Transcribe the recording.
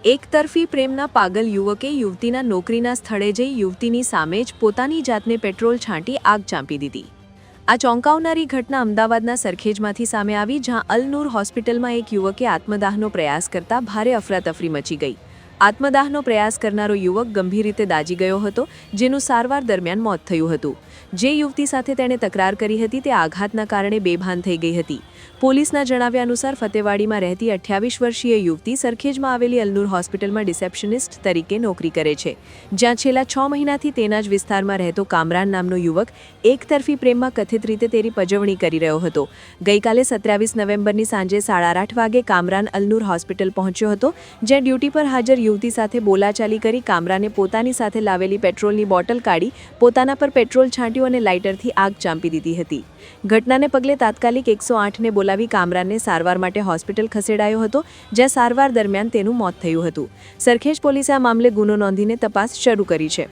એકતરફી પ્રેમના પાગલ યુવકે યુવતીના નોકરીના સ્થળે જઈ યુવતીની સામે જ પોતાની જાતને પેટ્રોલ છાંટી આગ ચાંપી દીધી। આ ચોંકાવનારી ઘટના અમદાવાદના સરખેજમાંથી સામે આવી, જ્યાં અલ-નૂર હોસ્પિટલમાં એક યુવકે આત્મદાહનો પ્રયાસ કરતા ભારે અફરાતફરી મચી ગઈ। આત્મદાહનો પ્રયાસ કરનારો યુવક ગંભીર રીતે દાઝી ગયો હતો, જેનું સારવાર દરમિયાન મોત થયું હતું। જે યુવતી સાથે તેણે તકરાર કરી હતી તે આઘાતના કારણે બેભાન થઈ ગઈ હતી। પોલીસના જણાવ્યા અનુસાર ફતેવાડીમાં રહેતી 28 વર્ષીય યુવતી સરખેજમાં આવેલી અલ-નૂર હોસ્પિટલમાં રિસેપ્શનિસ્ટ તરીકે નોકરી કરે છે, જ્યાં છેલ્લા 6 મહિનાથી તેના જ વિસ્તારમાં રહેતો કામરાન નામનો યુવક એકતરફી પ્રેમમાં કથિત રીતે તેની પજવણી કરી રહ્યો હતો। ગઈકાલે 27 નવેમ્બરની સાંજે 8:30 વાગે કામરાન અલ-નૂર હોસ્પિટલ પહોંચ્યો હતો, જ્યાં ડ્યુટી પર હાજર યુવતી સાથે બોલાચાલી કરી કામરાને પોતાની સાથે લાવેલી પેટ્રોલની બોટલ કાઢી પોતાના પર પેટ્રોલ છાંટ્યું અને લાઇટરથી આગ ચાંપી દીધી હતી। ઘટનાને પગલે તાત્કાલિક 108ને બોલાવી કામરાનને સારવાર માટે હોસ્પિટલ ખસેડાયો હતો, જ્યાં સારવાર દરમિયાન તેનું મોત થયું હતું। સરખેજ પોલીસે આ મામલે ગુનો નોંધીને તપાસ શરૂ કરી છે।